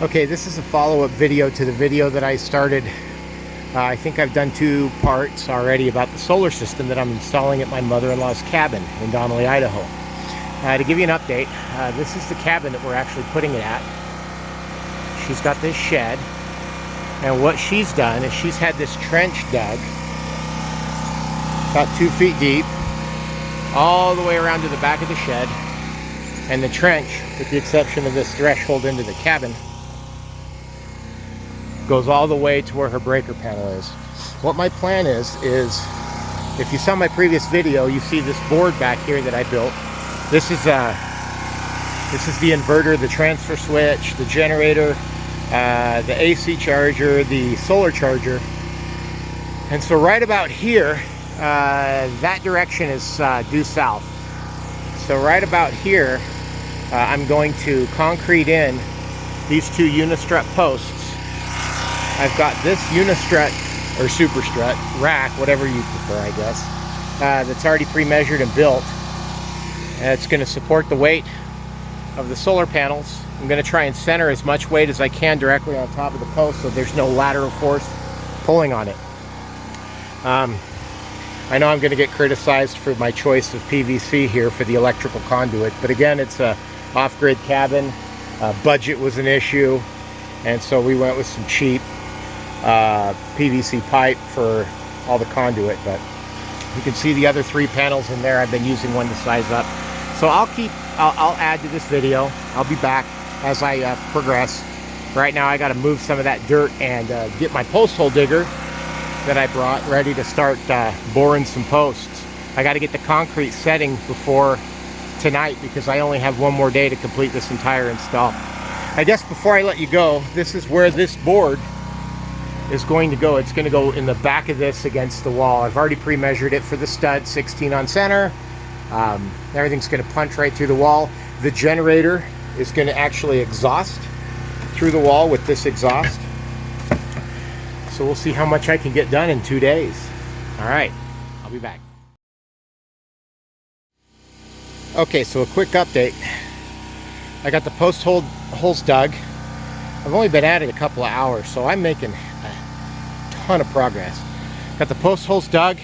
Okay, this is a follow-up video to the video that I started. I think I've done 2 parts already about the solar system that I'm installing at my mother-in-law's cabin in Donnelly, Idaho. To give you an update, this is the cabin that we're actually putting it at. She's got this shed, and what she's done is she's had this trench dug about 2 feet deep all the way around to the back of the shed, and the trench, with the exception of this threshold into the cabin, goes all the way to where her breaker panel is. What my plan is if you saw my previous video, you see this board back here that I built. This is the inverter, the transfer switch, the generator, the AC charger, the solar charger. And so right about here, that direction is due south. So right about here, I'm going to concrete in these 2 unistrut posts. I've got this unistrut or super strut rack, whatever you prefer, I guess, that's already pre-measured and built. And it's going to support the weight of the solar panels. I'm going to try and center as much weight as I can directly on top of the post so there's no lateral force pulling on it. I know I'm going to get criticized for my choice of PVC here for the electrical conduit, but again, it's a off-grid cabin. Budget was an issue, and so we went with some cheap PVC pipe for all the conduit. But you can see the other 3 panels in there. I've been using one to size up, so I'll add to this video. I'll be back as I progress. Right now I got to move some of that dirt and get my post hole digger that I brought ready to start boring some posts. I got to get the concrete setting before tonight because I only have 1 more day to complete this entire install. I guess before I let you go, this is where this board is going to go. It's going to go in the back of this against the wall. I've already pre-measured it for the stud, 16 on center. Everything's going to punch right through the wall. The generator is going to actually exhaust through the wall with this exhaust. So we'll see how much I can get done in 2 days. All right, I'll be back. Okay, so a quick update. I got the post holes dug. I've only been at it a couple of hours, so I'm making a ton of progress. Got the post holes dug.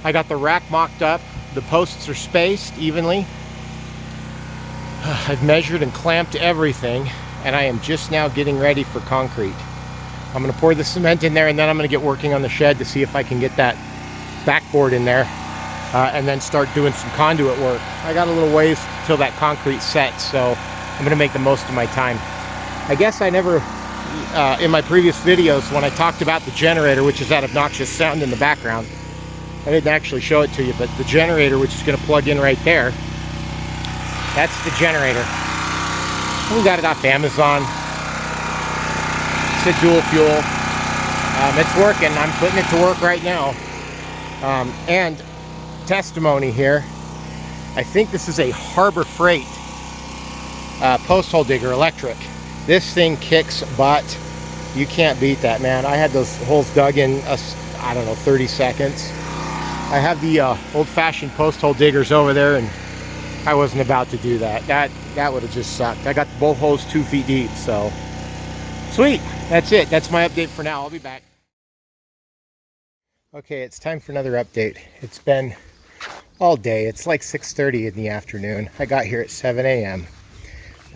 I got the rack mocked up. The posts are spaced evenly. I've measured and clamped everything, and I am just now getting ready for concrete. I'm going to pour the cement in there, and then I'm going to get working on the shed to see if I can get that backboard in there, and then start doing some conduit work. I got a little ways till that concrete sets, so I'm going to make the most of my time. I guess I never, in my previous videos, when I talked about the generator, which is that obnoxious sound in the background, I didn't actually show it to you, but the generator, which is going to plug in right there, that's the generator. We got it off Amazon. It's a dual fuel. It's working. I'm putting it to work right now. And testimony here, I think this is a Harbor Freight post hole digger electric. This thing kicks butt. You can't beat that, man. I had those holes dug in, I don't know, 30 seconds. I have the old-fashioned post hole diggers over there, and I wasn't about to do that. That would have just sucked. I got both holes 2 feet deep, so sweet. That's it. That's my update for now. I'll be back. Okay, it's time for another update. It's been all day. It's like 6:30 in the afternoon. I got here at 7 a.m.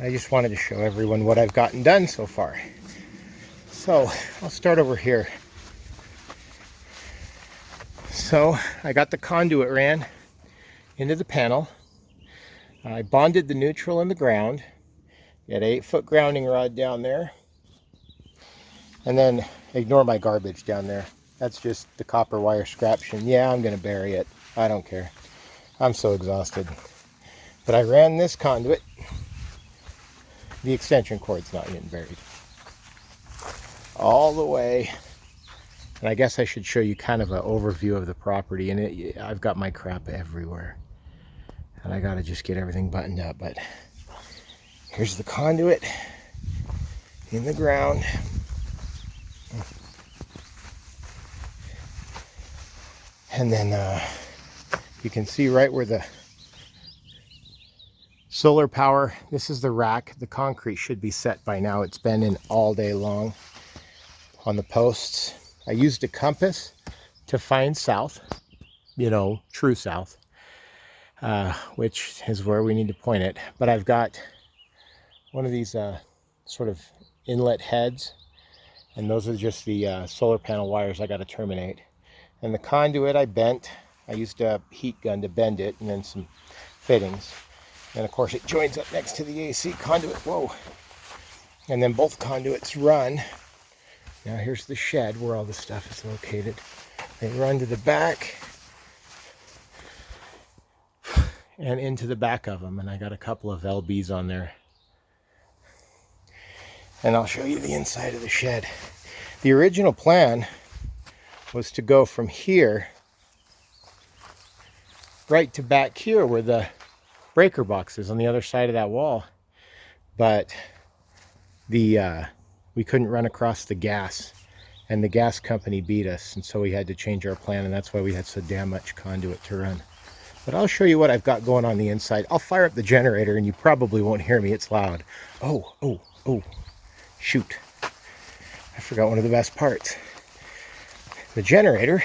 I just wanted to show everyone what I've gotten done so far. So I'll start over here. So I got the conduit ran into the panel. I bonded the neutral and the ground. Got an 8-foot grounding rod down there. And then ignore my garbage down there. That's just the copper wire scratching. Yeah, I'm going to bury it. I don't care. I'm so exhausted. But I ran this conduit. The extension cord's not getting buried. All the way. And I guess I should show you kind of an overview of the property. And I've got my crap everywhere. And I got to just get everything buttoned up. But here's the conduit in the ground. And then you can see right where the Solar power. This is the rack. The concrete should be set by now. It's been in all day long on the posts. I used a compass to find south, you know, true south, which is where we need to point it. But I've got one of these sort of inlet heads, and those are just the solar panel wires I got to terminate. And the conduit I bent. I used a heat gun to bend it, and then some fittings. And of course it joins up next to the AC conduit. Whoa. And then both conduits run. Now here's the shed where all the stuff is located. They run to the back and into the back of them. And I got a couple of LBs on there. And I'll show you the inside of the shed. The original plan was to go from here right to back here where the breaker box is on the other side of that wall. But we couldn't run across the gas, and the gas company beat us, and so we had to change our plan, and that's why we had so damn much conduit to run. But I'll show you what I've got going on the inside. I'll fire up the generator, and you probably won't hear me. It's loud. Oh, shoot. I forgot one of the best parts. The generator,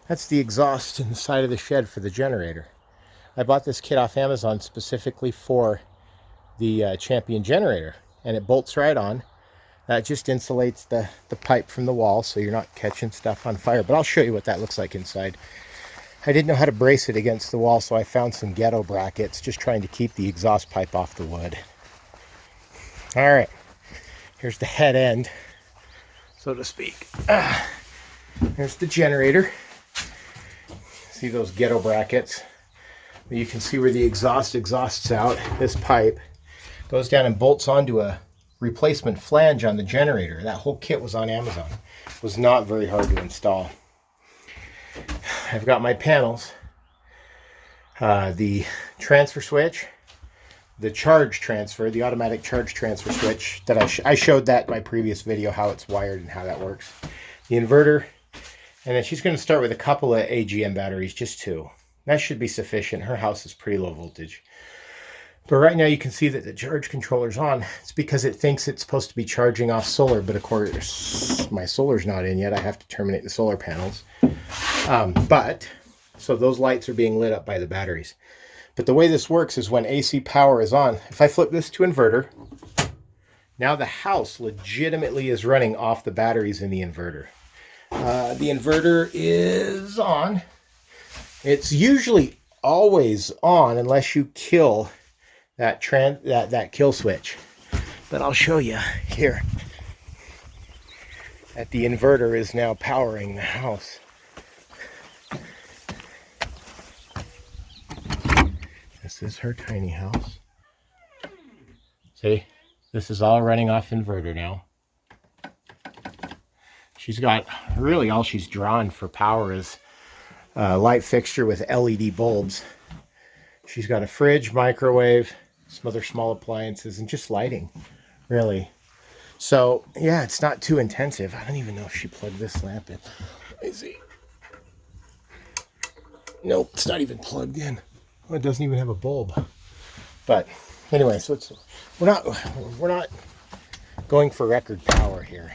that's the exhaust in the side of the shed for the generator. I bought this kit off Amazon specifically for the Champion generator, and it bolts right on. That just insulates the pipe from the wall so you're not catching stuff on fire. But I'll show you what that looks like inside. I didn't know how to brace it against the wall, so I found some ghetto brackets, just trying to keep the exhaust pipe off the wood. All right, here's the head end, so to speak. There's the generator. See those ghetto brackets? You can see where the exhausts out. This pipe goes down and bolts onto a replacement flange on the generator. That whole kit was on Amazon. It was not very hard to install. I've got my panels, the transfer switch, the charge transfer, the automatic charge transfer switch that I showed that in my previous video, how it's wired and how that works. The inverter, and then she's going to start with a couple of AGM batteries, just 2. That should be sufficient. Her house is pretty low voltage. But right now you can see that the charge controller's on. It's because it thinks it's supposed to be charging off solar, but of course my solar's not in yet. I have to terminate the solar panels. So those lights are being lit up by the batteries. But the way this works is when AC power is on, if I flip this to inverter, now the house legitimately is running off the batteries in the inverter. The inverter is on. It's usually always on unless you kill that kill switch. But I'll show you here that the inverter is now powering the house. This is her tiny house. See, this is all running off inverter now. She's got, really all she's drawn for power is a light fixture with LED bulbs. She's got a fridge, microwave, some other small appliances, and just lighting, really. So, yeah, it's not too intensive. I don't even know if she plugged this lamp in. Let me see. Nope, it's not even plugged in. Well, it doesn't even have a bulb. But anyway, so we're not going for record power here.